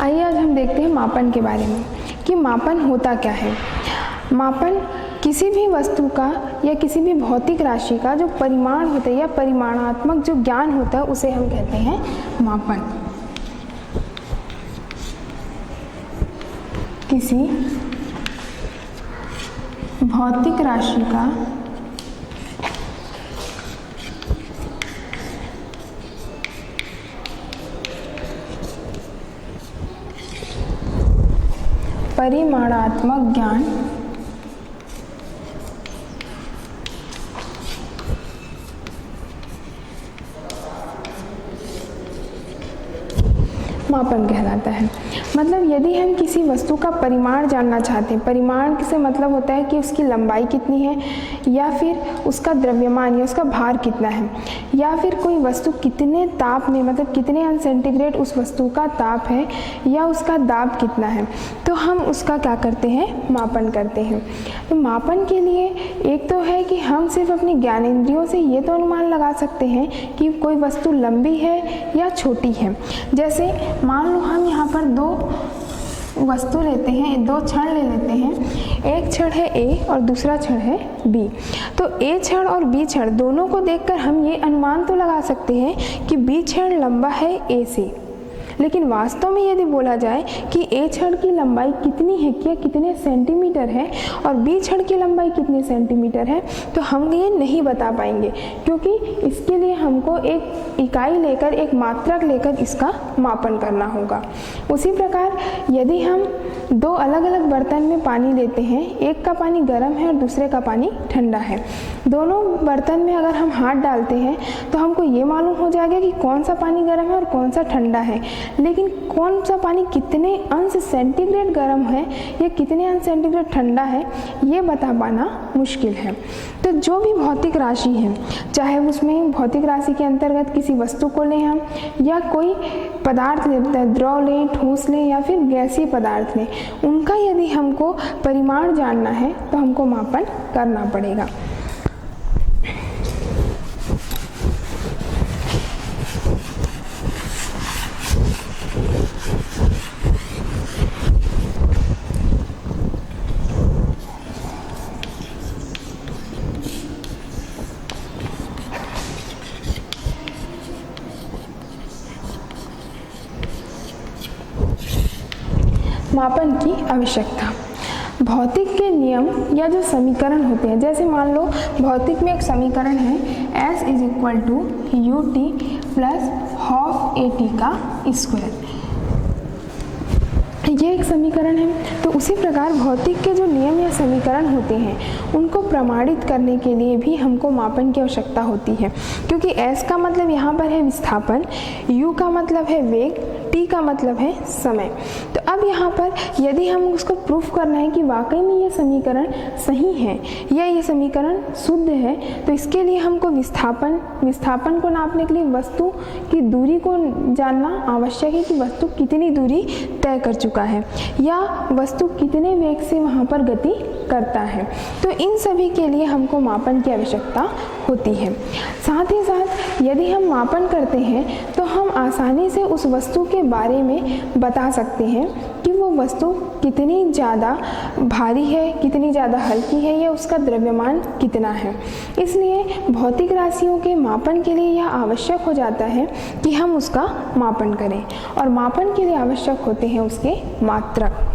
आइए आज हम देखते हैं मापन के बारे में कि मापन होता क्या है। मापन किसी भी वस्तु का या किसी भी भौतिक राशि का जो परिमाण होता है या परिमाणात्मक जो ज्ञान होता है उसे हम कहते हैं मापन। किसी भौतिक राशि का परिमाणात्मक ज्ञान मापन कहलाता है। मतलब यदि हम किसी वस्तु का परिमाण जानना चाहते हैं, परिमाण से मतलब होता है कि उसकी लंबाई कितनी है या फिर उसका द्रव्यमान या उसका भार कितना है या फिर कोई वस्तु कितने ताप में मतलब कितने अंश सेंटीग्रेड उस वस्तु का ताप है या उसका दाब कितना है, तो हम उसका क्या करते हैं, मापन करते हैं। तो मापन के लिए एक तो है कि हम सिर्फ अपनी ज्ञानेंद्रियों से ये तो अनुमान लगा सकते हैं कि कोई वस्तु लंबी है या छोटी है। जैसे मान लो हम यहाँ पर दो वस्तु लेते हैं, दो छड़ ले लेते हैं, एक छड़ है A और दूसरा छड़ है B। तो A छड़ और B छड़ दोनों को देखकर हम ये अनुमान तो लगा सकते हैं कि B छड़ लंबा है A से, लेकिन वास्तव में यदि बोला जाए कि A छड़ की लंबाई कितनी है या कितने सेंटीमीटर है और B छड़ की लंबाई कितने सेंटीमीटर है, तो हम ये नहीं बता पाएंगे, क्योंकि इसके लिए हमको एक इकाई लेकर, एक मात्रक लेकर इसका मापन करना होगा। उसी प्रकार यदि हम दो अलग अलग बर्तन में पानी लेते हैं, एक का पानी गर्म है और दूसरे का पानी ठंडा है, दोनों बर्तन में अगर हम हाथ डालते हैं तो हमको ये मालूम हो जाएगा कि कौन सा पानी गर्म है और कौन सा ठंडा है, लेकिन कौन सा पानी कितने अंश सेंटीग्रेड गर्म है या कितने अंश सेंटीग्रेड ठंडा है ये बता पाना मुश्किल है। तो जो भी भौतिक राशि है, चाहे उसमें भौतिक राशि के अंतर्गत किसी वस्तु को लें हम या कोई पदार्थ लें, द्रव लें, ठोस लें या फिर गैसीय पदार्थ लें, उनका यदि हमको परिमाण जानना है तो हमको मापन करना पड़ेगा। मापन की आवश्यकता। भौतिक के नियम या जो समीकरण होते हैं, जैसे मान लो भौतिक में एक समीकरण है S = ut plus half AT का स्क्वायर, ये एक समीकरण है। तो उसी प्रकार भौतिक के जो नियम या समीकरण होते हैं उनको प्रमाणित करने के लिए भी हमको मापन की आवश्यकता होती है, क्योंकि S का मतलब यहाँ पर है विस्थापन, U का मतलब है वेग, T का मतलब है समय। तो अब यहाँ पर यदि हम उसको प्रूफ करना है कि वाकई में ये समीकरण सही है या ये समीकरण शुद्ध है, तो इसके लिए हमको विस्थापन को नापने के लिए वस्तु की दूरी को जानना आवश्यक है कि वस्तु कितनी दूरी तय कर चुका है या वस्तु कितने वेग से वहाँ पर गति करता है। तो इन सभी के लिए हमको मापन की आवश्यकता होती है। साथ ही साथ यदि हम मापन करते हैं तो हम आसानी से उस वस्तु के बारे में बता सकते हैं कि वो वस्तु कितनी ज़्यादा भारी है, कितनी ज़्यादा हल्की है या उसका द्रव्यमान कितना है। इसलिए भौतिक राशियों के मापन के लिए यह आवश्यक हो जाता है कि हम उसका मापन करें, और मापन के लिए आवश्यक होते हैं उसके मात्रक।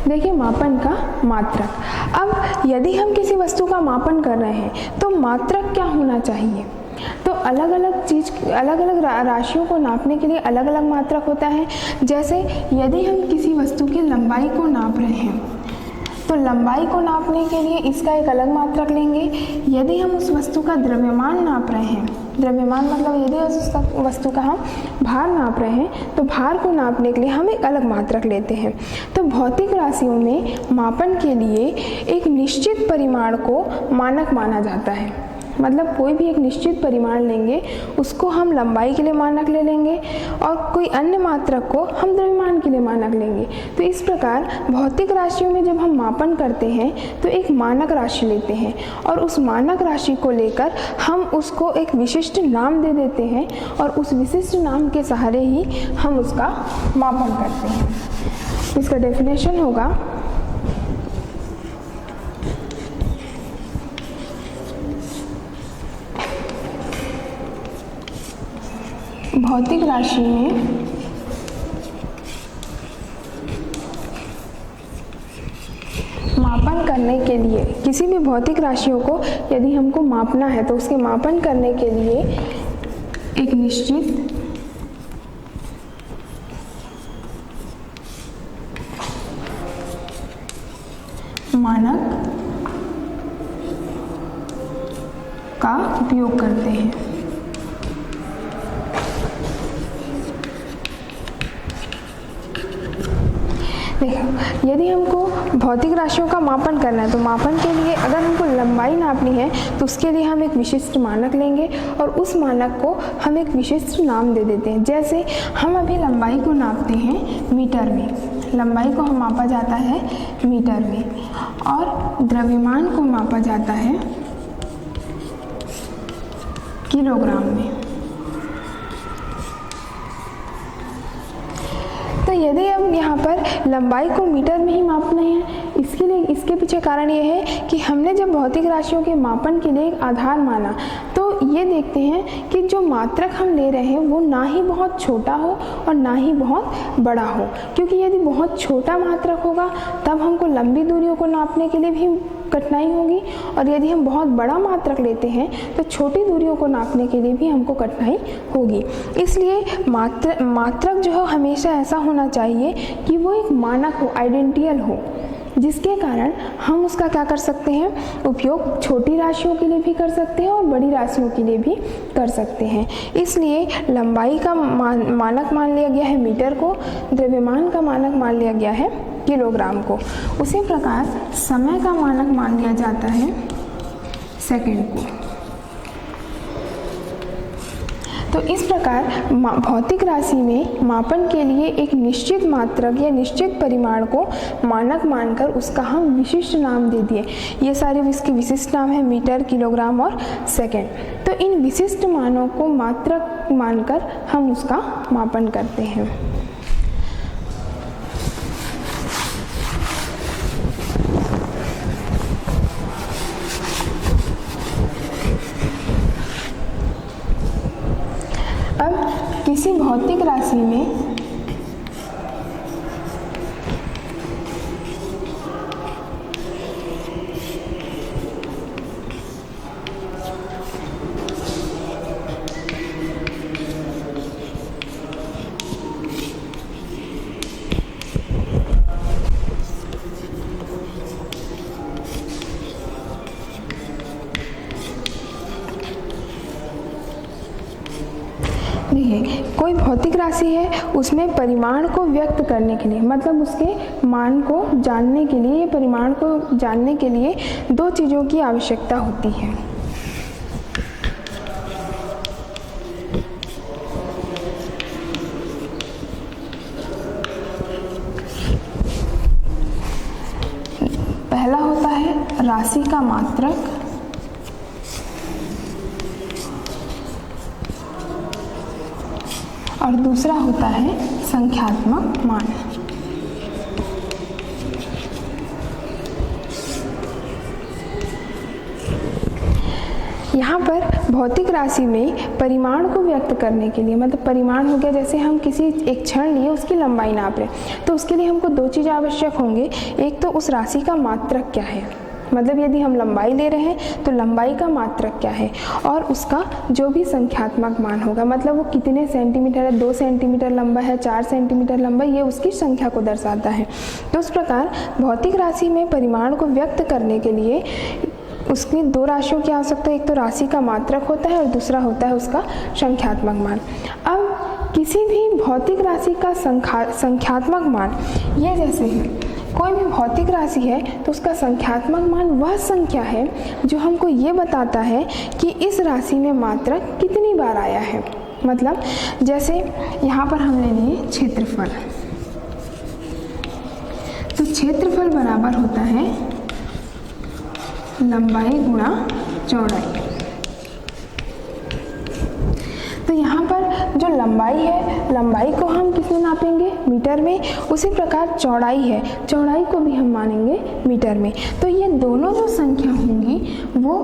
देखिए मापन का मात्रक। अब यदि हम किसी वस्तु का मापन कर रहे हैं तो मात्रक क्या होना चाहिए, तो अलग अलग राशियों को नापने के लिए अलग अलग मात्रक होता है। जैसे यदि हम किसी वस्तु की लंबाई को नाप रहे हैं तो लंबाई को नापने के लिए इसका एक अलग मात्रक लेंगे। यदि हम उस वस्तु का द्रव्यमान नाप रहे हैं, द्रव्यमान मतलब यदि उस वस्तु का हम भार नाप रहे हैं तो भार को नापने के लिए हम एक अलग मात्रक लेते हैं। तो भौतिक राशियों में मापन के लिए एक निश्चित परिमाण को मानक माना जाता है। मतलब कोई भी एक निश्चित परिमाण लेंगे, उसको हम लंबाई के लिए मानक ले लेंगे और कोई अन्य मात्रक को हम द्रव्यमान के लिए मानक लेंगे। तो इस प्रकार भौतिक राशियों में जब हम मापन करते हैं तो एक मानक राशि लेते हैं और उस मानक राशि को लेकर हम उसको एक विशिष्ट नाम दे देते हैं और उस विशिष्ट नाम के सहारे ही हम उसका मापन करते हैं। इसका डेफिनेशन होगा भौतिक राशि में मापन करने के लिए, किसी भी भौतिक राशियों को यदि हमको मापना है तो उसके मापन करने के लिए एक निश्चित मानक का उपयोग करते हैं। देखो, यदि हमको भौतिक राशियों का मापन करना है तो मापन के लिए अगर हमको लंबाई नापनी है तो उसके लिए हम एक विशिष्ट मानक लेंगे और उस मानक को हम एक विशिष्ट नाम दे देते हैं। जैसे हम अभी लंबाई को नापते हैं मीटर में, लंबाई को हम मापा जाता है मीटर में और द्रव्यमान को मापा जाता है किलोग्राम में। तो यदि हम यहाँ पर लंबाई को मीटर में ही मापना है, इसके लिए इसके पीछे कारण ये है कि हमने जब भौतिक राशियों के मापन के लिए एक आधार माना तो ये देखते हैं कि जो मात्रक हम ले रहे हैं वो ना ही बहुत छोटा हो और ना ही बहुत बड़ा हो, क्योंकि यदि बहुत छोटा मात्रक होगा तब हमको लंबी दूरियों को नापने के लिए भी कठिनाई होगी और यदि हम बहुत बड़ा मात्रक लेते हैं तो छोटी दूरियों को नापने के लिए भी हमको कठिनाई होगी। इसलिए मात्रक जो है हमेशा ऐसा होना चाहिए कि वो एक मानक हो, आइडेंटिकल हो, जिसके कारण हम उसका क्या कर सकते हैं, उपयोग छोटी राशियों के लिए भी कर सकते हैं और बड़ी राशियों के लिए भी कर सकते हैं। इसलिए लंबाई का मानक मान लिया गया है मीटर को, द्रव्यमान का मानक मान लिया गया है किलोग्राम को। उसी प्रकार समय का मानक मान लिया जाता है सेकंड को। तो इस प्रकार भौतिक राशि में मापन के लिए एक निश्चित मात्रक या निश्चित परिमाण को मानक मानकर उसका हम विशिष्ट नाम दे दिए। ये सारे इसके विशिष्ट नाम है मीटर, किलोग्राम और सेकंड। तो इन विशिष्ट मानों को मात्रक मानकर हम उसका मापन करते हैं। अब किसी भौतिक राशि में देखिए, कोई भौतिक राशि है उसमें परिमाण को व्यक्त करने के लिए, मतलब उसके मान को जानने के लिए, परिमाण को जानने के लिए दो चीज़ों की आवश्यकता होती है। पहला होता है राशि का मात्रक और दूसरा होता है संख्यात्मक मान। यहाँ पर भौतिक राशि में परिमाण को व्यक्त करने के लिए, मतलब परिमाण हो गया जैसे हम किसी एक क्षण लिए उसकी लंबाई नाप रहे, तो उसके लिए हमको दो चीज़ आवश्यक होंगे। एक तो उस राशि का मात्रक क्या है, मतलब यदि हम लंबाई ले रहे हैं तो लंबाई का मात्रक क्या है, और उसका जो भी संख्यात्मक मान होगा, मतलब वो कितने सेंटीमीटर है, 2 सेंटीमीटर लंबा है, 4 सेंटीमीटर लंबा, ये उसकी संख्या को दर्शाता है। तो उस प्रकार भौतिक राशि में परिमाण को व्यक्त करने के लिए उसकी दो राशियों की आवश्यकता है, एक तो राशि का मात्रक होता है और दूसरा होता है उसका संख्यात्मक मान। अब किसी भी भौतिक राशि का संख्यात्मक मान, ये जैसे है कोई भी भौतिक राशि है तो उसका संख्यात्मक मान वह संख्या है जो हमको ये बताता है कि इस राशि में मात्रक कितनी बार आया है। मतलब जैसे यहाँ पर हम ले लिए क्षेत्रफल, तो क्षेत्रफल बराबर होता है लंबाई गुणा चौड़ाई। तो यहाँ पर जो लंबाई है, लंबाई को हम किस में नापेंगे? मीटर में। उसी प्रकार चौड़ाई है, चौड़ाई को भी हम मानेंगे मीटर में। तो ये दोनों जो संख्या होंगी वो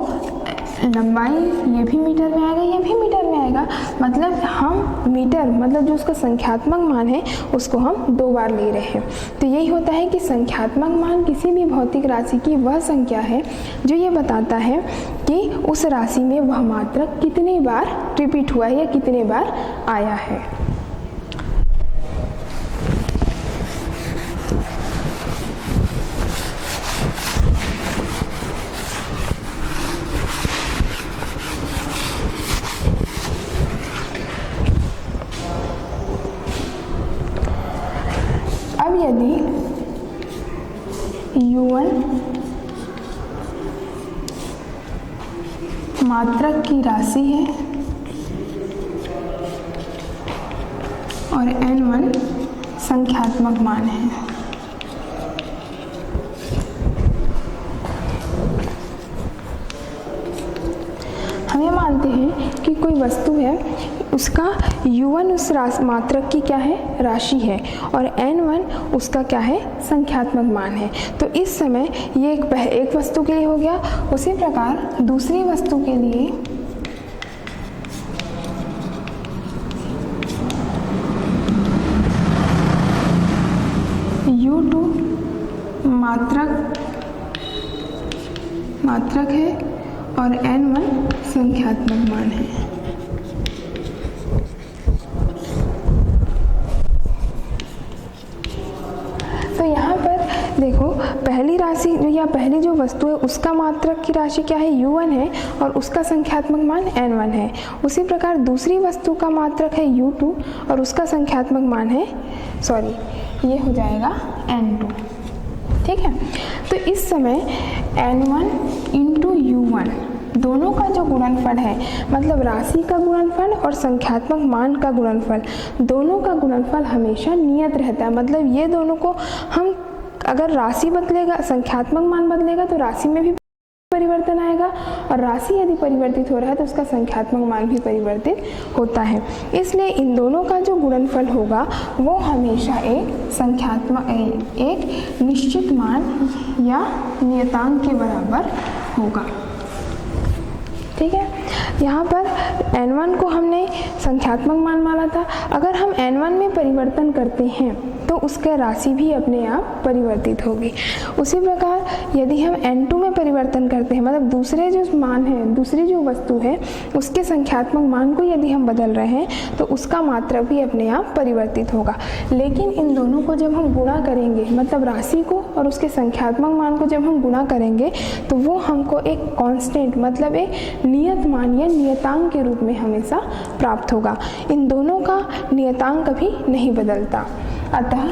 लंबाई ये भी मीटर में आएगा, ये भी मीटर में आएगा। मतलब हम मीटर मतलब जो उसका संख्यात्मक मान है उसको हम 2 बार ले रहे हैं। तो यही होता है कि संख्यात्मक मान किसी भी भौतिक राशि की वह संख्या है जो ये बताता है कि उस राशि में वह मात्रक कितनी बार रिपीट हुआ है या कितने बार आया है। अब यदि u1 मात्रक की राशि है और n1 संख्यात्मक मान है, हम ये मानते हैं कि कोई वस्तु है, उसका u1 उस मात्रक की क्या है? राशि है, और n1 उसका क्या है? संख्यात्मक मान है। तो इस समय ये एक वस्तु के लिए हो गया। उसी प्रकार दूसरी वस्तु के लिए u2 मात्रक है और n1 संख्यात्मक मान है। तो यहाँ पर देखो, पहली राशि या पहली जो वस्तु है उसका मात्रक की राशि क्या है? u1 है और उसका संख्यात्मक मान n1 है। उसी प्रकार दूसरी वस्तु का मात्रक है u2 और उसका संख्यात्मक मान है, ये हो जाएगा n2। ठीक है, तो इस समय n1 इंटू u1 दोनों का जो गुणनफल है, मतलब राशि का गुणनफल और संख्यात्मक मान का गुणनफल, दोनों का गुणनफल हमेशा नियत रहता है। मतलब ये दोनों को हम, अगर राशि बदलेगा, संख्यात्मक मान बदलेगा तो राशि में भी परिवर्तन आएगा, और राशि यदि परिवर्तित हो रहा है तो उसका संख्यात्मक मान भी परिवर्तित होता है। इसलिए इन दोनों का जो गुणनफल होगा वो हमेशा एक निश्चित मान या नियतांक के बराबर होगा। ठीक है, यहाँ पर n1 को हमने संख्यात्मक मान माना था। अगर हम n1 में परिवर्तन करते हैं तो उसका राशि भी अपने आप परिवर्तित होगी। उसी प्रकार यदि हम n2 में परिवर्तन करते हैं, मतलब दूसरे जो मान है, दूसरी जो वस्तु है उसके संख्यात्मक मान को यदि हम बदल रहे हैं तो उसका मात्रक भी अपने आप परिवर्तित होगा। लेकिन इन दोनों को जब हम गुणा करेंगे, मतलब राशि को और उसके संख्यात्मक मान को जब हम गुणा करेंगे तो वो हमको एक कांस्टेंट, मतलब एक नियत मान या नियतांक के रूप में हमेशा प्राप्त होगा। इन दोनों का नियतांक कभी नहीं बदलता। अतः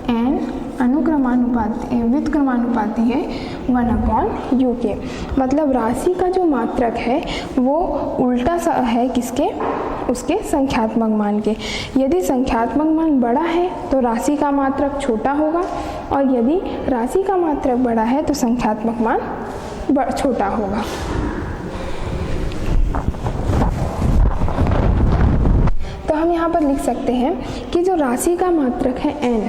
n अनुक्रमानुपाती व्युत्क्रमानुपाती है 1/u के। मतलब राशि का जो मात्रक है वो उल्टा सा है किसके? उसके संख्यात्मक मान के। यदि संख्यात्मक मान बड़ा है तो राशि का मात्रक छोटा होगा, और यदि राशि का मात्रक बड़ा है तो संख्यात्मक मान छोटा होगा। तो हम यहाँ पर लिख सकते हैं कि जो राशि का मात्रक है n,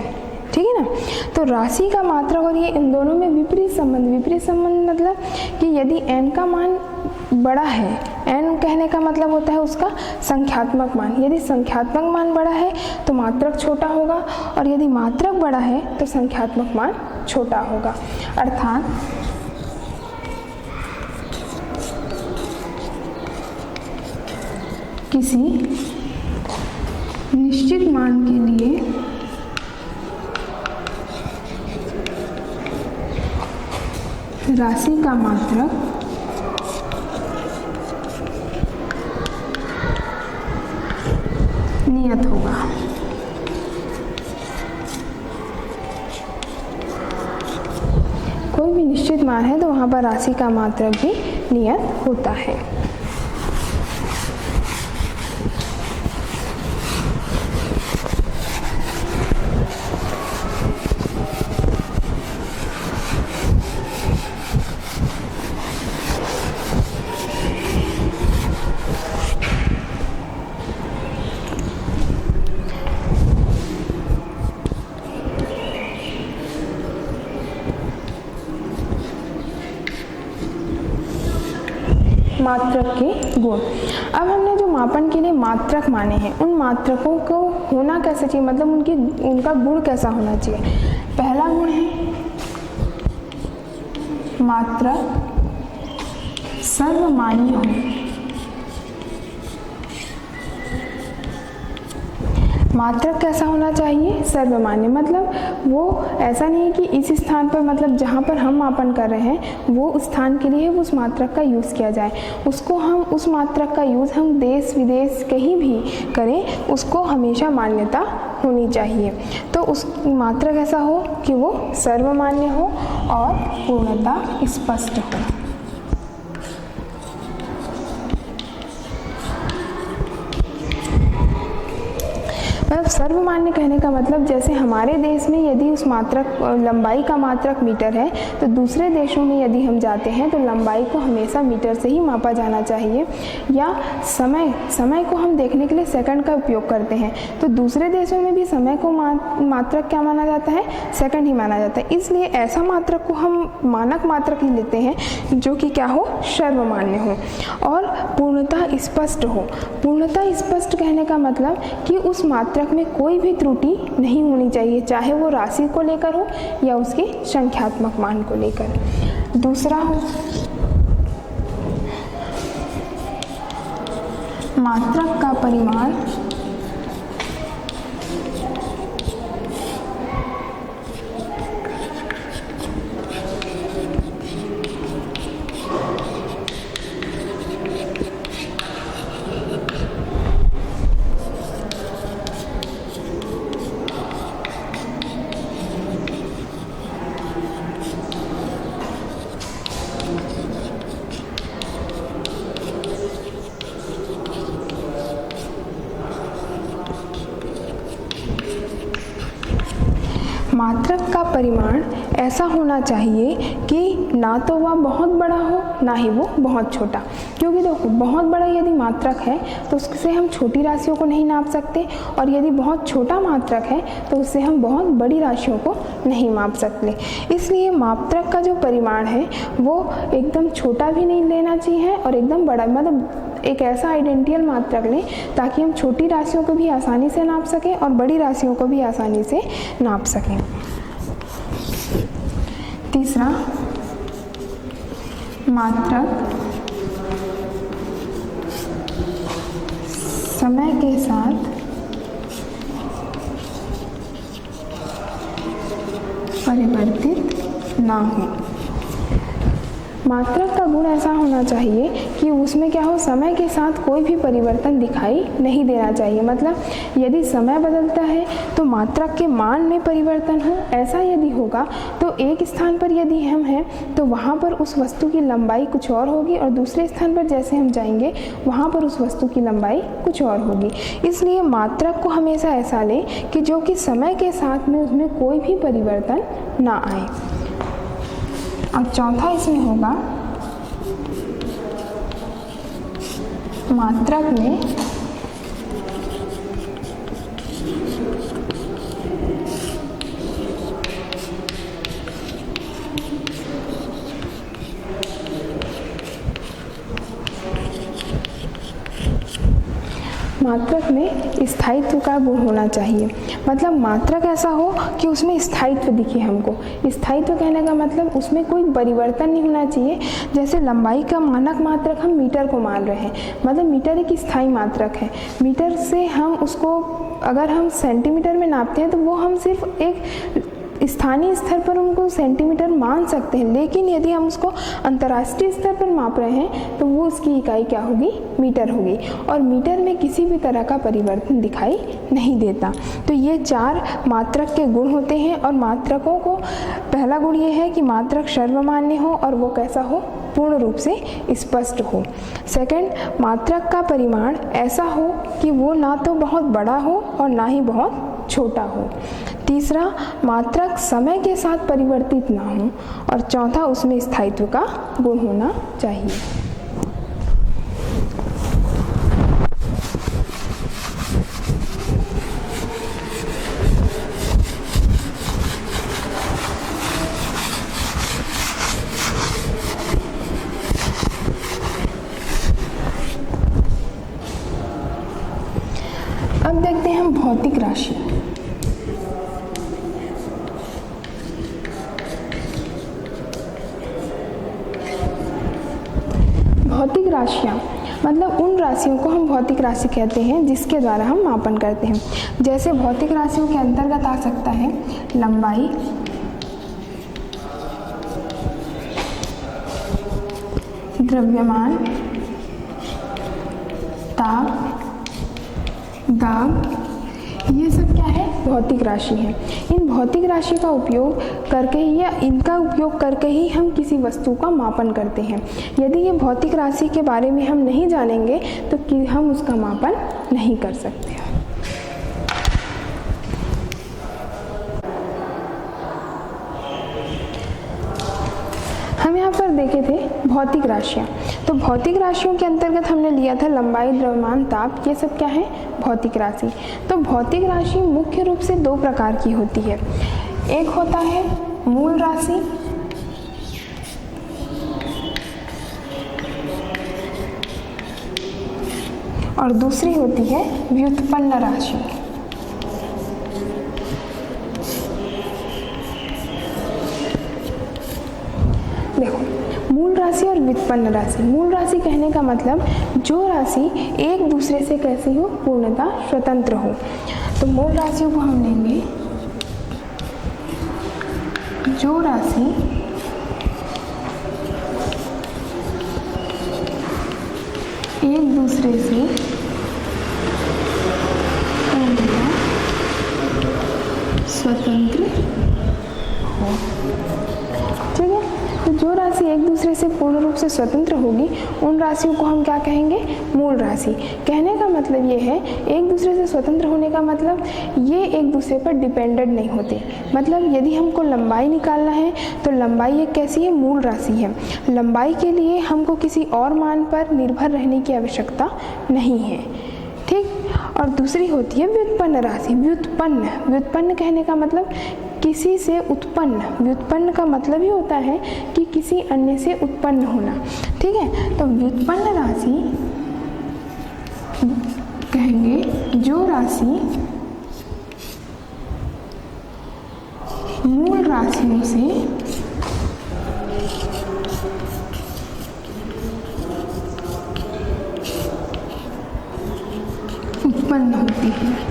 ठीक है ना, तो राशि का मात्रक और ये इन दोनों में विपरीत संबंध मतलब कि यदि n का मान बड़ा है, n कहने का मतलब होता है उसका संख्यात्मक मान, यदि संख्यात्मक मान बड़ा है तो मात्रक छोटा होगा, और यदि मात्रक बड़ा है तो संख्यात्मक मान छोटा होगा। अर्थात किसी निश्चित मान के लिए राशि का मात्रक नियत होगा। कोई भी निश्चित मान है तो वहाँ पर राशि का मात्रक भी नियत होता है। मात्रक के गुण। अब हमने जो मापन के लिए मात्रक माने हैं उन मात्रकों को होना कैसे चाहिए, मतलब उनका गुण कैसा होना चाहिए। पहला गुण है मात्रक सर्वमान्य हो। मात्रक कैसा होना चाहिए, सर्वमान्य, मतलब वो ऐसा नहीं है कि इस स्थान पर, मतलब जहाँ पर हम मापन कर रहे हैं वो उस स्थान के लिए उस मात्रक का यूज़ किया जाए, उसको हम उस मात्रक का यूज़ हम देश विदेश कहीं भी करें उसको हमेशा मान्यता होनी चाहिए। तो उस मात्रक ऐसा हो कि वो सर्वमान्य हो और पूर्णता स्पष्ट हो। मतलब सर्वमान्य कहने का मतलब जैसे हमारे देश में यदि उस मात्रक लंबाई का मात्रक मीटर है तो दूसरे देशों में यदि हम जाते हैं तो लंबाई को हमेशा मीटर से ही मापा जाना चाहिए। या समय को हम देखने के लिए सेकंड का उपयोग करते हैं तो दूसरे देशों में भी समय को मात्रक क्या माना जाता है, सेकंड ही माना जाता है। इसलिए ऐसा मात्रक को हम मानक मात्रक ही लेते हैं जो कि क्या हो, सर्वमान्य हो और पूर्णता स्पष्ट हो। पूर्णता स्पष्ट कहने का मतलब कि उस मात्रक में कोई भी त्रुटि नहीं होनी चाहिए, चाहे वो राशि को लेकर हो या उसके संख्यात्मक मान को लेकर। दूसरा हो मात्रक का परिमाण मात्रक का परिमाण ऐसा होना चाहिए कि ना तो वह बहुत बड़ा हो ना ही वो बहुत छोटा, क्योंकि देखो बहुत बड़ा यदि मात्रक है तो उससे हम छोटी राशियों को नहीं नाप सकते और यदि बहुत छोटा मात्रक है तो उससे हम बहुत बड़ी राशियों को नहीं माप सकते। इसलिए मात्रक का जो परिमाण है वो एकदम छोटा भी नहीं लेना चाहिए और एकदम बड़ा, मतलब एक ऐसा आइडेंटियल मात्रक लें ताकि हम छोटी राशियों को भी आसानी से नाप सकें और बड़ी राशियों को भी आसानी से नाप सकें। तीसरा मात्रक समय के साथ परिवर्तित ना हो। मात्रक का गुण ऐसा होना चाहिए कि उसमें क्या हो, समय के साथ कोई भी परिवर्तन दिखाई नहीं देना चाहिए। मतलब यदि समय बदलता है तो मात्रक के मान में परिवर्तन हो, ऐसा यदि होगा तो एक स्थान पर यदि हम हैं तो वहाँ पर उस वस्तु की लंबाई कुछ और होगी और दूसरे स्थान पर जैसे हम जाएंगे वहाँ पर उस वस्तु की लंबाई कुछ और होगी। इसलिए मात्रक को हमेशा ऐसा लें कि जो कि समय के साथ में उसमें कोई भी परिवर्तन ना आए। अब चौथा इसमें होगा मात्रक में मात्रक में स्थायित्व का गुण होना चाहिए। मतलब मात्रक ऐसा हो कि उसमें स्थायित्व दिखे हमको। स्थायित्व कहने का मतलब उसमें कोई परिवर्तन नहीं होना चाहिए। जैसे लंबाई का मानक मात्रक हम मीटर को मान रहे हैं, मतलब मीटर एक स्थायी मात्रक है। मीटर से हम उसको अगर हम सेंटीमीटर में नापते हैं तो वो हम सिर्फ एक स्थानीय स्तर पर उनको सेंटीमीटर मान सकते हैं, लेकिन यदि हम उसको अंतर्राष्ट्रीय स्तर पर माप रहे हैं तो वो उसकी इकाई क्या होगी, मीटर होगी, और मीटर में किसी भी तरह का परिवर्तन दिखाई नहीं देता। तो ये 4 मात्रक के गुण होते हैं, और मात्रकों को पहला गुण ये है कि मात्रक सर्वमान्य हो और वो कैसा हो, पूर्ण रूप से स्पष्ट हो। सेकंड, मात्रक का परिमाण ऐसा हो कि वो ना तो बहुत बड़ा हो और ना ही बहुत छोटा हो। तीसरा, मात्रक समय के साथ परिवर्तित ना हो, और चौथा, उसमें स्थायित्व का गुण होना चाहिए। अब देखते हैं हम भौतिक राशि। भौतिक राशियाँ मतलब उन राशियों को हम भौतिक राशि कहते हैं जिसके द्वारा हम मापन करते हैं। जैसे भौतिक राशियों के अंतर्गत आ सकता है लंबाई, द्रव्यमान, ताप, दाब, ये सब क्या है, भौतिक राशि है। इन भौतिक राशि का उपयोग करके ही या इनका उपयोग करके ही हम किसी वस्तु का मापन करते हैं। यदि ये भौतिक राशि के बारे में हम नहीं जानेंगे तो हम उसका मापन नहीं कर सकते। हम यहाँ पर देखे थे भौतिक राशियाँ। तो भौतिक राशियों के अंतर्गत हमने लिया था लंबाई, द्रव्यमान, ताप, ये सब क्या है, भौतिक राशि। तो भौतिक राशि मुख्य रूप से 2 प्रकार की होती है। एक होता है मूल राशि, और दूसरी होती है व्युत्पन्न राशि। देखो, मूल राशि और व्युत्पन्न राशि। मूल राशि कहने का मतलब जो राशि एक दूसरे से कैसी हो, पूर्णतः स्वतंत्र हो। तो मूल राशियों को हम लेंगे जो राशि एक दूसरे से पूर्णतः स्वतंत्र हो। ठीक है, तो जो राशि एक दूसरे से पूर्ण रूप से स्वतंत्र होगी उन राशियों को हम क्या कहेंगे, मूल राशि। कहने का मतलब ये है, एक दूसरे से स्वतंत्र होने का मतलब ये एक दूसरे पर डिपेंडेंट नहीं होते। मतलब यदि हमको लंबाई निकालना है तो लंबाई एक कैसी है, मूल राशि है। लंबाई के लिए हमको किसी और मान पर निर्भर रहने की आवश्यकता नहीं है। ठीक, और दूसरी होती है व्युत्पन्न राशि। व्युत्पन्न कहने का मतलब किसी से उत्पन्न। व्युत्पन्न का मतलब ही होता है कि किसी अन्य से उत्पन्न होना। ठीक है, तो व्युत्पन्न राशि कहेंगे जो राशि मूल राशियों से उत्पन्न होती है।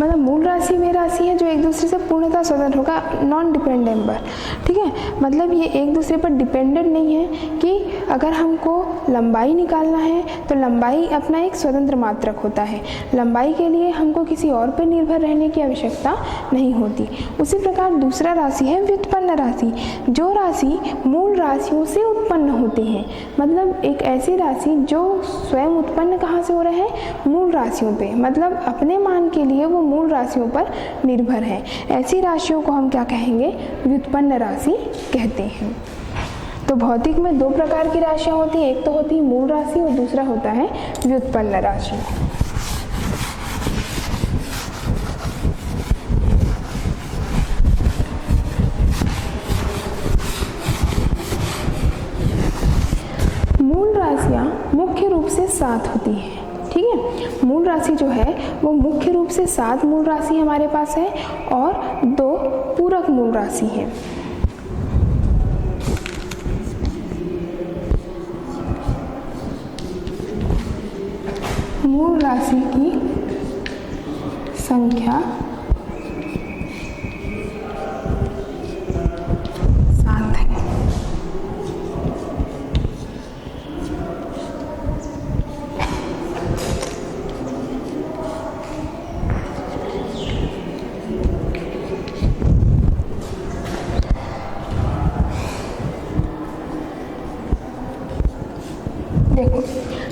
मतलब मूल राशि वे राशि है जो एक दूसरे से पूर्णतः स्वतंत्र होगा, नॉन डिपेंडेबल। ठीक है, मतलब ये एक दूसरे पर डिपेंडेंट नहीं है कि अगर हमको लंबाई निकालना है तो लंबाई अपना एक स्वतंत्र मात्रक होता है। लंबाई के लिए हमको किसी और पर निर्भर रहने की आवश्यकता नहीं होती। उसी प्रकार दूसरा राशि है व्युत्पन्न राशि, जो राशि मूल राशियों से उत्पन्न होती है। मतलब एक ऐसी राशि जो स्वयं उत्पन्न कहाँ से हो रहे हैं, मूल राशियों पे, मतलब अपने मान के लिए वो मूल राशियों पर निर्भर है। ऐसी राशियों को हम क्या कहेंगे, व्युत्पन्न राशि कहते हैं। तो भौतिक में 2 प्रकार की राशियां होती हैं, एक तो होती है मूल राशि और दूसरा होता है व्युत्पन्न राशि। मूल राशियां मुख्य रूप से 7 होती हैं। ठीक है, मूल राशि जो है वो मुख्य रूप से 7 मूल राशि हमारे पास है और 2 पूरक मूल राशि है। मूल राशि की संख्या 7 है। देखो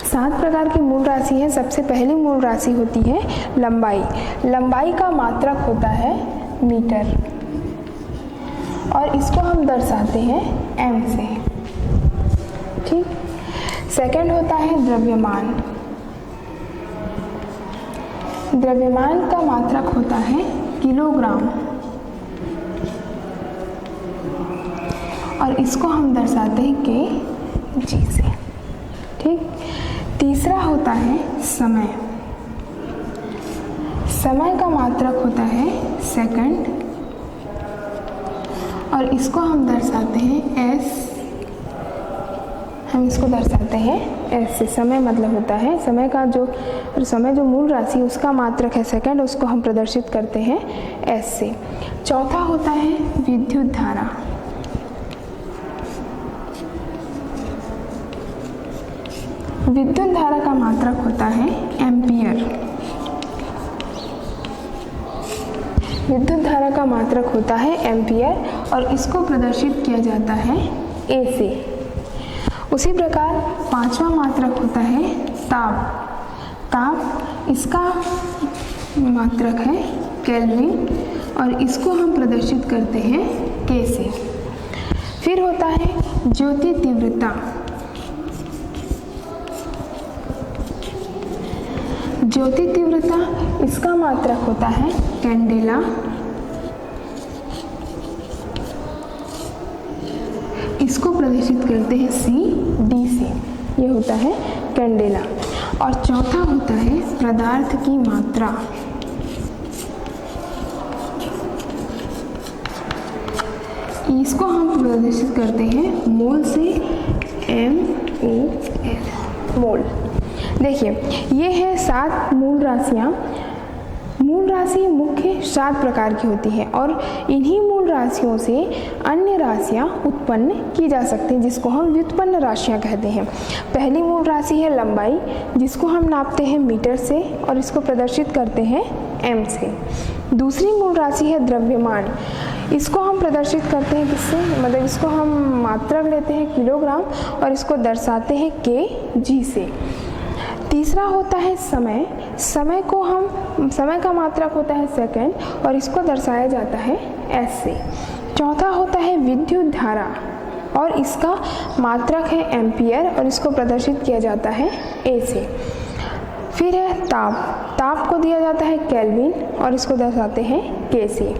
7 प्रकार की मूल राशि है। सबसे पहली मूल राशि होती है लंबाई। लंबाई का मात्रक होता है मीटर और इसको हम दर्शाते हैं m से। ठीक। सेकंड होता है द्रव्यमान। द्रव्यमान का मात्रक होता है किलोग्राम और इसको हम दर्शाते हैं kg से। ठीक। तीसरा होता है समय। समय का मात्रक होता है सेकंड और इसको हम दर्शाते हैं s। हम इसको दर्शाते हैं s से। समय मतलब होता है समय जो मूल राशि उसका मात्रक है सेकंड, उसको हम प्रदर्शित करते हैं s से। चौथा होता है विद्युत धारा। विद्युत धारा का मात्रक होता है एम्पियर। विद्युत धारा का मात्रक होता है एम्पियर और इसको प्रदर्शित किया जाता है A से। उसी प्रकार पांचवा मात्रक होता है ताप। ताप इसका मात्रक है केल्विन और इसको हम प्रदर्शित करते हैं K से। फिर होता है ज्योति तीव्रता। ज्योति तीव्रता इसका मात्रक होता है कैंडेला। इसको प्रदर्शित करते हैं CD से। ये होता है कैंडेला। और चौथा होता है पदार्थ की मात्रा। इसको हम प्रदर्शित करते हैं मोल से MOL मोल। देखिए ये है 7 मूल राशियाँ। मूल राशि मुख्य 7 प्रकार की होती हैं और इन्हीं मूल राशियों से अन्य राशियाँ उत्पन्न की जा सकती हैं जिसको हम व्युत्पन्न राशियाँ कहते हैं। पहली मूल राशि है लंबाई जिसको हम नापते हैं मीटर से और इसको प्रदर्शित करते हैं m से। दूसरी मूल राशि है द्रव्यमान। इसको हम प्रदर्शित करते हैं किससे, मतलब इसको हम मात्रक लेते हैं किलोग्राम और इसको दर्शाते हैं kg से। तीसरा होता है समय। समय का मात्रक होता है सेकंड और इसको दर्शाया जाता है s से। चौथा होता है विद्युत धारा और इसका मात्रक है एम्पियर और इसको प्रदर्शित किया जाता है A से। फिर है ताप को दिया जाता है केल्विन और इसको दर्शाते हैं K से।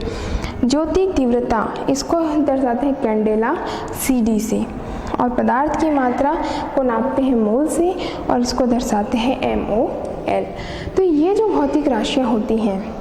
ज्योति तीव्रता इसको दर्शाते हैं कैंडेला CD से। और पदार्थ की मात्रा को नापते हैं मोल से और इसको दर्शाते हैं MOL। तो ये जो भौतिक राशियाँ होती हैं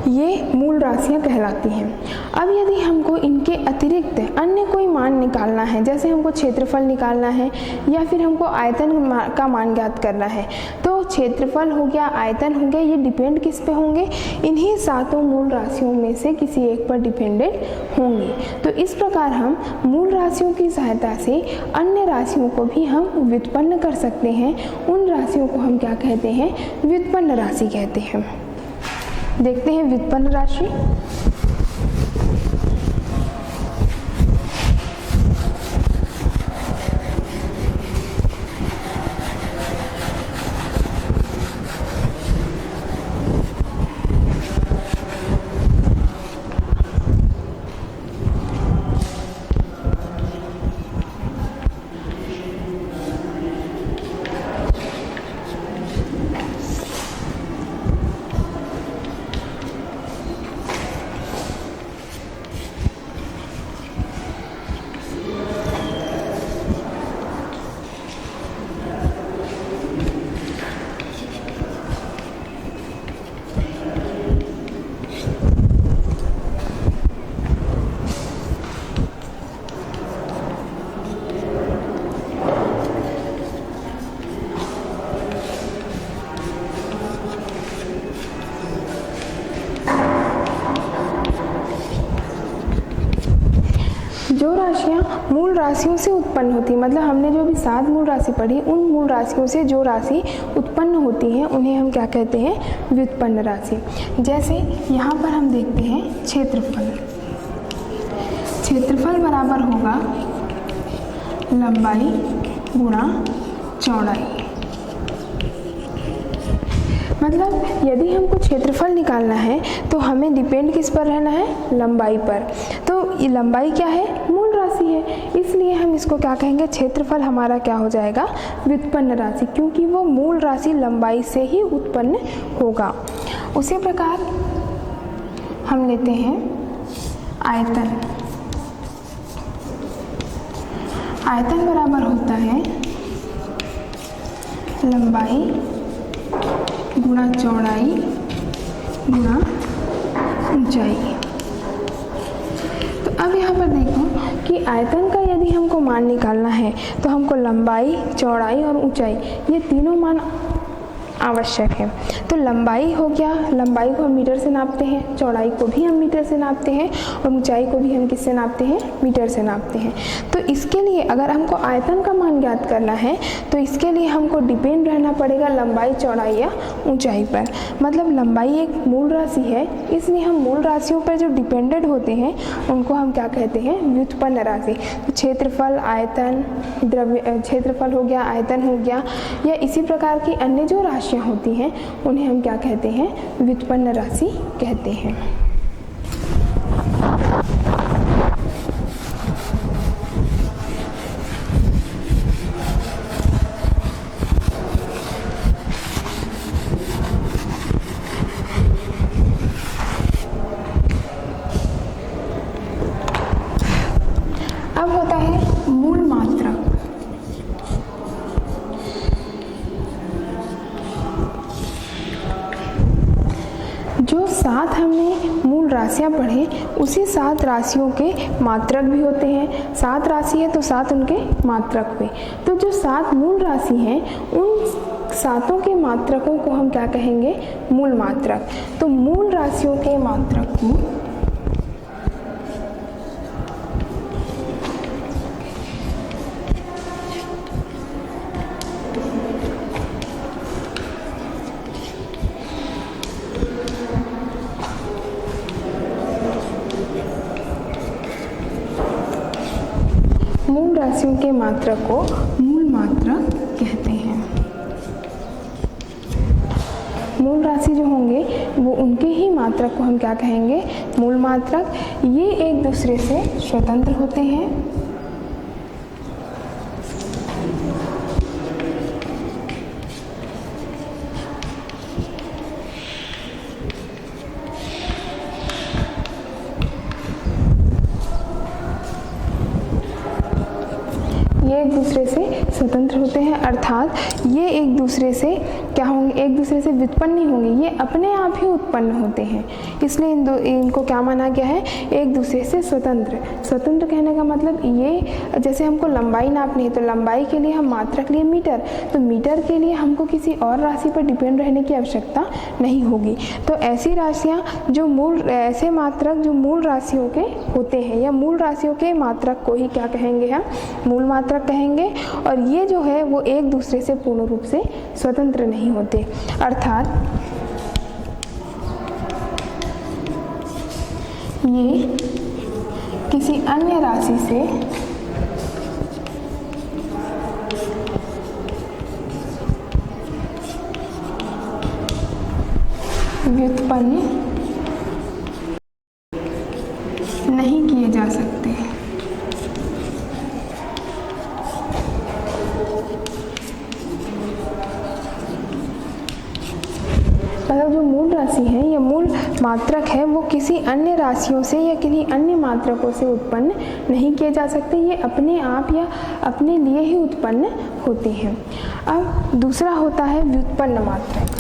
ये मूल राशियाँ कहलाती हैं। अब यदि हमको इनके अतिरिक्त अन्य कोई मान निकालना है, जैसे हमको क्षेत्रफल निकालना है या फिर हमको आयतन का मान ज्ञात करना है, तो क्षेत्रफल हो गया, आयतन हो गया, ये डिपेंड किस पे होंगे, इन्हीं 7 मूल राशियों में से किसी एक पर डिपेंडेंट होंगे। तो इस प्रकार हम मूल राशियों की सहायता से अन्य राशियों को भी हम व्युत्पन्न कर सकते हैं। उन राशियों को हम क्या कहते हैं, व्युत्पन्न राशि कहते हैं। देखते हैं व्युत्पन्न राशि। मूल राशियों से उत्पन्न होती है। मतलब हमने जो भी 7 मूल राशि पढ़ी, उन मूल राशियों से जो राशि उत्पन्न होती हैं उन्हें हम क्या कहते हैं? व्युत्पन्न राशि। जैसे यहाँ पर हम देखते हैं क्षेत्रफल। क्षेत्रफल बराबर होगा लंबाई गुणा चौड़ाई। मतलब यदि हमको क्षेत्रफल निकालना है तो हमें डिपेंड किस पर रहना है? लंबाई पर। तो ये लंबाई क्या है? मूल राशि है, इसलिए हम इसको क्या कहेंगे? क्षेत्रफल हमारा क्या हो जाएगा? व्युत्पन्न राशि, क्योंकि वो मूल राशि लंबाई से ही उत्पन्न होगा। उसी प्रकार हम लेते हैं आयतन। आयतन बराबर होता है लंबाई गुणा चौड़ाई गुणा ऊंचाई। तो अब यहाँ पर देखो कि आयतन का यदि हमको मान निकालना है तो हमको लंबाई, चौड़ाई और ऊंचाई ये तीनों मान आवश्यक है। तो लंबाई हो गया, लंबाई को हम मीटर से नापते हैं, चौड़ाई को भी हम मीटर से नापते हैं और ऊंचाई को भी हम किससे नापते हैं? मीटर से नापते हैं। तो इसके लिए अगर हमको आयतन का मान ज्ञात करना है तो इसके लिए हमको डिपेंड रहना पड़ेगा लंबाई, चौड़ाई या ऊंचाई पर। मतलब लंबाई एक मूल राशि है, इसलिए हम मूल राशियों पर जो डिपेंडेड होते हैं उनको हम क्या कहते हैं? व्युत्पन्न राशि। तो क्षेत्रफल, आयतन, क्षेत्रफल हो गया, आयतन हो गया, या इसी प्रकार की अन्य जो राशि होती हैं उन्हें हम क्या कहते हैं? व्युत्पन्न राशि कहते हैं। अब होता है मूल मात्रक। जो 7 हमने मूल राशियाँ पढ़े, उसी 7 राशियों के मात्रक भी होते हैं। 7 राशि है तो 7 उनके मात्रक हुए। तो जो 7 मूल राशि हैं उन 7 के मात्रकों को हम क्या कहेंगे? मूल मात्रक। तो मूल राशियों के मात्रक को मूल राशियों के मात्रक को मूल मात्रक कहते हैं। मूल राशि जो होंगे वो उनके ही मात्रक को हम क्या कहेंगे? मूल मात्रक। ये एक दूसरे से स्वतंत्र होते हैं। ये एक दूसरे से स्वतंत्र होते हैं, अर्थात ये एक दूसरे से क्या होंगे? एक दूसरे से व्युत्पन्न नहीं होंगे, ये अपने आप ही उत्पन्न होते हैं। इसलिए इनको क्या माना गया है? एक दूसरे से स्वतंत्र। स्वतंत्र कहने का मतलब ये, जैसे हमको लंबाई नापनी है तो लंबाई के लिए हम मात्रक लिए मीटर, तो मीटर के लिए हमको किसी और राशि पर डिपेंड रहने की आवश्यकता नहीं होगी। तो ऐसी राशियाँ जो ऐसे मात्रक जो मूल राशियों के होते हैं या मूल राशियों के मात्रक को ही क्या कहेंगे? हम मूल मात्रक कहेंगे। और ये जो है वो एक दूसरे से पूर्ण रूप से स्वतंत्र नहीं होते, अर्थात ये किसी अन्य राशि से व्युत्पन्न नहीं किए जा सकते। मतलब जो मूल राशि है या मूल मात्रक है वो किसी अन्य राशियों से या किसी अन्य मात्रकों से उत्पन्न नहीं किए जा सकते, ये अपने आप या अपने लिए ही उत्पन्न होते हैं। अब दूसरा होता है व्युत्पन्न मात्रक।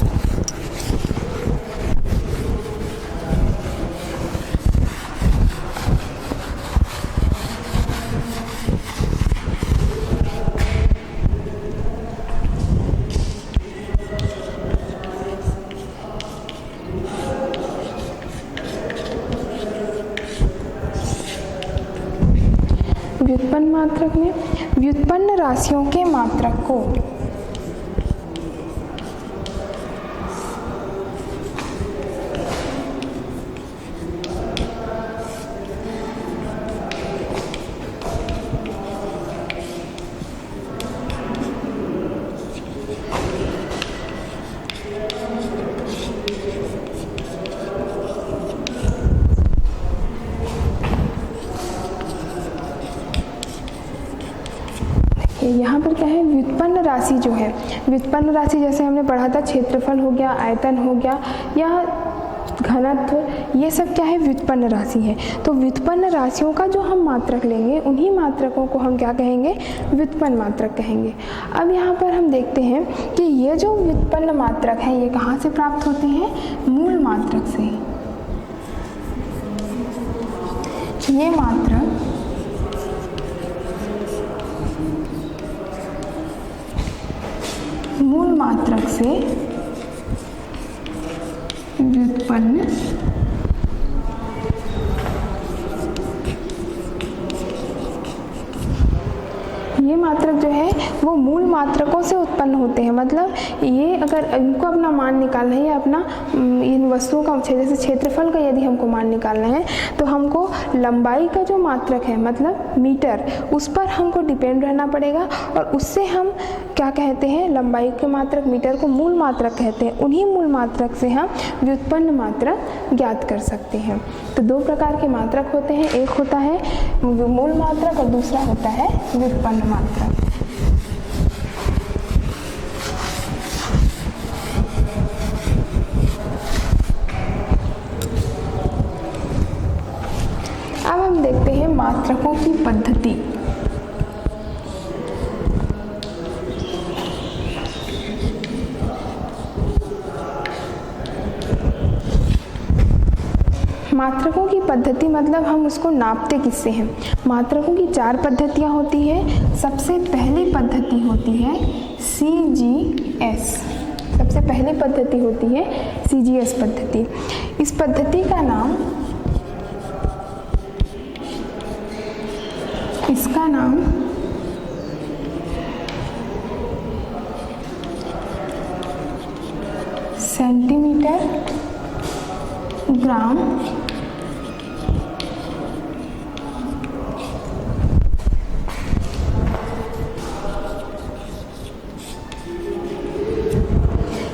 व्युत्पन्न मात्रक में व्युत्पन्न राशियों के मात्रक को यहाँ पर क्या है, व्युत्पन्न राशि जो है, व्युत्पन्न राशि जैसे हमने पढ़ा था क्षेत्रफल हो गया, आयतन हो गया या घनत्व, ये सब क्या है, व्युत्पन्न राशि है। तो व्युत्पन्न राशियों का जो हम मात्रक लेंगे उन्हीं मात्रकों को हम क्या कहेंगे, व्युत्पन्न मात्रक कहेंगे। अब यहाँ पर हम देखते हैं कि ये जो व्युत्पन्न मात्रक है ये कहाँ से प्राप्त होते हैं, मूल मात्रक से। ये मात्रक मूल मात्रक से व्युत्पन्न ये मात्रक जो है वो मूल मात्रकों से उत्पन्न होते हैं। मतलब ये अगर इनको अपना मान निकालना है या अपना इन वस्तुओं का जैसे क्षेत्रफल का यदि हमको मान निकालना है तो हमको लंबाई का जो मात्रक है मतलब मीटर, उस पर हमको डिपेंड रहना पड़ेगा और उससे हम क्या कहते हैं, लंबाई के मात्रक मीटर को मूल मात्रक कहते हैं। उन्हीं मूल मात्रक से हम व्युत्पन्न मात्रक ज्ञात कर सकते हैं। तो दो प्रकार के मात्रक होते हैं, एक होता है मूल मात्रक और दूसरा होता है व्युत्पन्न मात्रक। अब हम देखते हैं मात्रकों की पद्धति। मात्रकों की पद्धति मतलब हम उसको नापते किससे हैं। मात्रकों की चार पद्धतियाँ होती है। सबसे पहली पद्धति होती है CGS। सबसे पहली पद्धति होती है CGS पद्धति। इस पद्धति का नाम, इसका नाम सेंटीमीटर, ग्राम,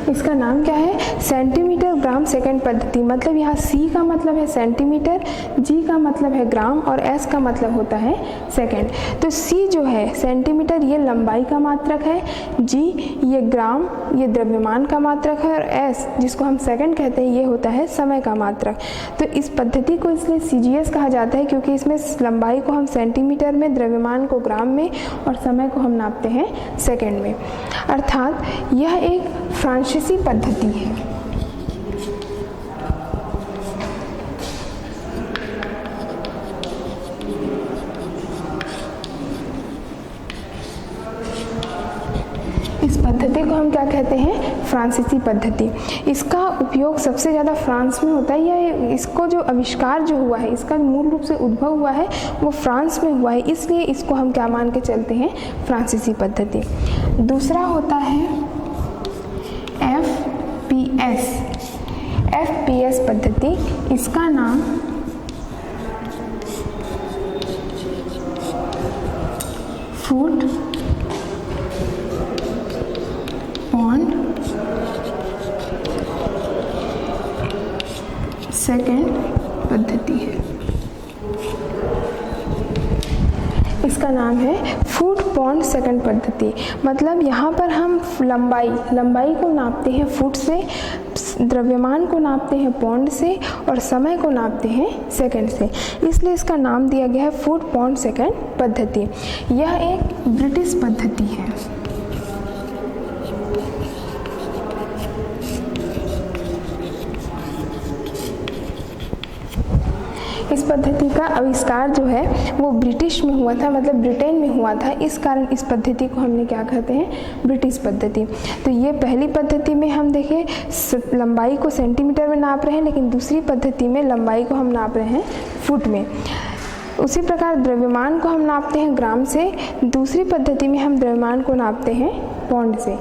इसका नाम क्या है, सेंटीमीटर ग्राम सेकंड पद्धति। मतलब यहाँ C का मतलब है सेंटीमीटर, G का मतलब है ग्राम और S का मतलब होता है सेकंड। तो C जो है सेंटीमीटर, ये लंबाई का मात्रक है, G ये ग्राम, ये द्रव्यमान का मात्रक है और S जिसको हम सेकंड कहते हैं ये होता है समय का मात्रक। तो इस पद्धति को इसलिए CGS कहा जाता है क्योंकि इसमें लंबाई को हम सेंटीमीटर में, द्रव्यमान को ग्राम में और समय को हम नापते हैं सेकंड में। अर्थात यह एक फ्रांसीसी पद्धति है। इस पद्धति को हम क्या कहते हैं, फ्रांसीसी पद्धति। इसका उपयोग सबसे ज़्यादा फ्रांस में होता है, या इसको जो आविष्कार जो हुआ है, इसका मूल रूप से उद्भव हुआ है वो फ्रांस में हुआ है, इसलिए इसको हम क्या मान के चलते हैं, फ्रांसीसी पद्धति। दूसरा होता है FPS पद्धति। इसका नाम फुट पॉन्ड सेकंड पद्धति है। इसका नाम है फुट पॉन्ड सेकंड पद्धति। मतलब यहाँ पर हम लंबाई को नापते हैं फुट से, द्रव्यमान को नापते हैं पॉन्ड से और समय को नापते हैं सेकंड से, इसलिए इसका नाम दिया गया है फुट पॉन्ड सेकंड पद्धति। यह एक ब्रिटिश पद्धति है। इस पद्धति का आविष्कार जो है वो ब्रिटिश में हुआ था, मतलब ब्रिटेन में हुआ था, इस कारण इस पद्धति को हमने क्या कहते हैं, ब्रिटिश पद्धति। तो ये पहली पद्धति में हम देखें लंबाई को सेंटीमीटर में नाप रहे हैं, लेकिन दूसरी पद्धति में लंबाई को हम नाप रहे हैं फुट में। उसी प्रकार द्रव्यमान को हम नापते हैं ग्राम से, दूसरी पद्धति में हम द्रव्यमान को नापते हैं पौंड से।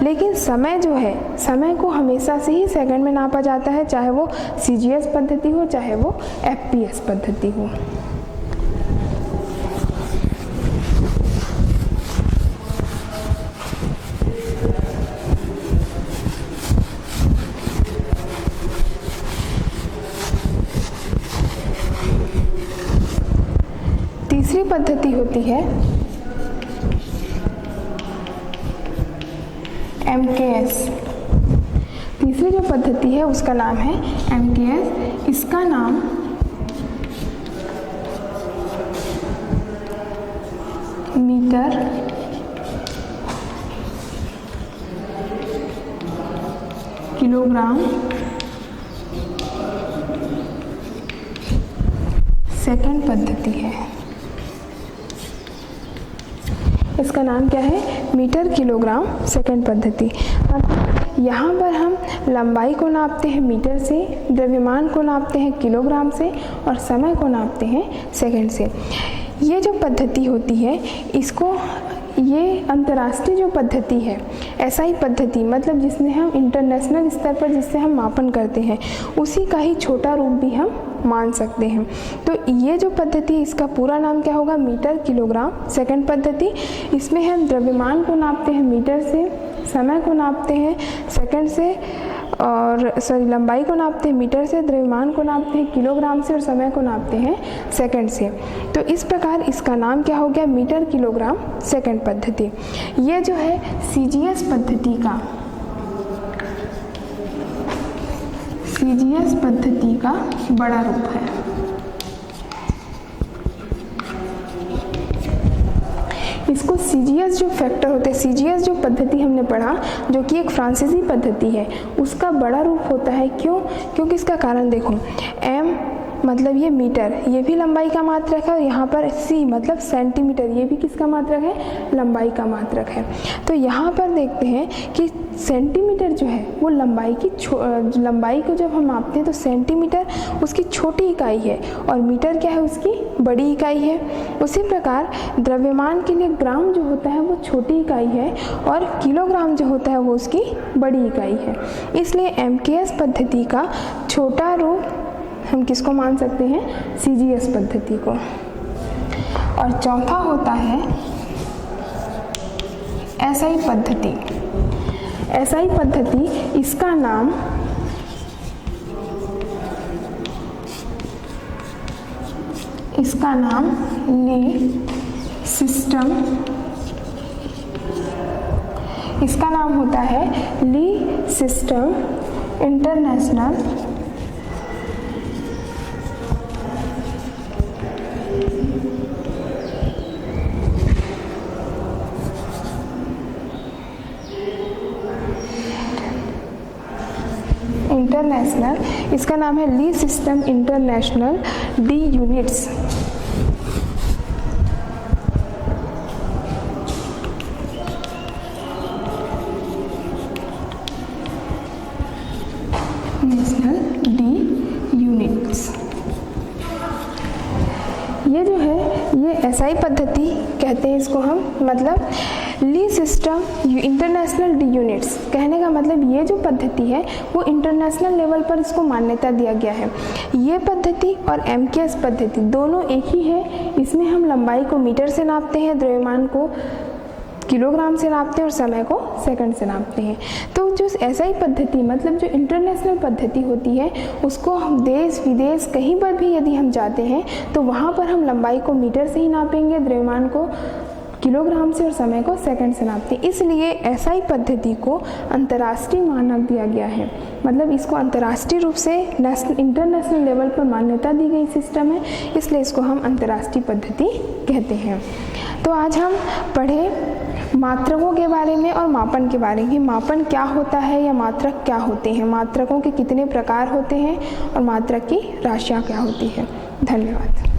लेकिन समय जो है, समय को हमेशा से ही सेकंड में नापा जाता है, चाहे वो सीजीएस पद्धति हो चाहे वो एफपीएस पद्धति हो। तीसरी पद्धति होती है एमकेएस। तीसरी जो पद्धति है उसका नाम है एमकेएस। इसका नाम मीटर किलोग्राम सेकंड पद्धति है। इसका नाम क्या है? मीटर किलोग्राम सेकंड पद्धति। यहाँ पर हम लंबाई को नापते हैं मीटर से, द्रव्यमान को नापते हैं किलोग्राम से और समय को नापते हैं सेकंड से। ये जो पद्धति होती है इसको, ये अंतर्राष्ट्रीय जो पद्धति है, एसआई पद्धति, मतलब जिसमें हम इंटरनेशनल स्तर पर जिससे हम मापन करते हैं, उसी का ही छोटा रूप भी हम मान सकते हैं। तो ये जो पद्धति, इसका पूरा नाम क्या होगा? मीटर किलोग्राम सेकंड पद्धति। इसमें हम द्रव्यमान को नापते हैं मीटर से, समय को नापते हैं सेकंड से, और लंबाई को नापते हैं मीटर से, द्रव्यमान को नापते हैं किलोग्राम से और समय को नापते हैं सेकंड से। तो इस प्रकार इसका नाम क्या हो गया? मीटर किलोग्राम सेकंड पद्धति। ये जो है सीजीएस पद्धति का, सीजीएस पद्धति का बड़ा रूप है। इसको सीजीएस जो फैक्टर होते हैं, सीजीएस जो पद्धति हमने पढ़ा जो कि एक फ्रांसीसी पद्धति है, उसका बड़ा रूप होता है। क्यों? क्योंकि इसका कारण देखो, एम मतलब ये मीटर, ये भी लंबाई का मात्रक है, और यहाँ पर सी मतलब सेंटीमीटर, ये भी किसका मात्रक है? लंबाई का मात्रक है। तो यहाँ पर देखते हैं कि सेंटीमीटर जो है वो लंबाई की लंबाई को जब हम मापते हैं तो सेंटीमीटर उसकी छोटी इकाई है और मीटर क्या है? उसकी बड़ी इकाई है। उसी प्रकार द्रव्यमान के लिए ग्राम जो होता है वो छोटी इकाई है और किलोग्राम जो होता है वो उसकी बड़ी इकाई है। इसलिए एमकेएस पद्धति का छोटा रूप हम किसको मान सकते हैं? सीजीएस पद्धति को। और चौथा होता है एसआई पद्धति। एसआई पद्धति, इसका नाम ली सिस्टम, इसका नाम होता है ली सिस्टम इंटरनेशनल इसका नाम है ली सिस्टम इंटरनेशनल डी यूनिट्स। नेशनल डी यूनिट्स। ये जो है ये एसआई पद्धति कहते हैं इसको हम, मतलब ली सिस्टम इंटरनेशनल डी यूनिट्स। कहने का मतलब ये जो पद्धति है वो इंटरनेशनल लेवल पर इसको मान्यता दिया गया है। ये पद्धति और एमकेएस पद्धति दोनों एक ही है। इसमें हम लंबाई को मीटर से नापते हैं, द्रव्यमान को किलोग्राम से नापते हैं और समय को सेकंड से नापते हैं। तो जो एसआई पद्धति मतलब जो इंटरनेशनल पद्धति होती है उसको हम देश विदेश कहीं पर भी यदि हम जाते हैं तो वहाँ पर हम लंबाई को मीटर से ही नापेंगे, द्रव्यमान को किलोग्राम से और समय को सेकंड से नापते हैं। इसलिए एसआई पद्धति को अंतर्राष्ट्रीय मानक दिया गया है, मतलब इसको अंतर्राष्ट्रीय रूप से इंटरनेशनल लेवल पर मान्यता दी गई सिस्टम है, इसलिए इसको हम अंतर्राष्ट्रीय पद्धति कहते हैं। तो आज हम पढ़े मात्रकों के बारे में और मापन के बारे में। मापन क्या होता है या मात्रक क्या होते हैं, मात्रकों के कितने प्रकार होते हैं और मात्रक की राशियाँ क्या होती है। धन्यवाद।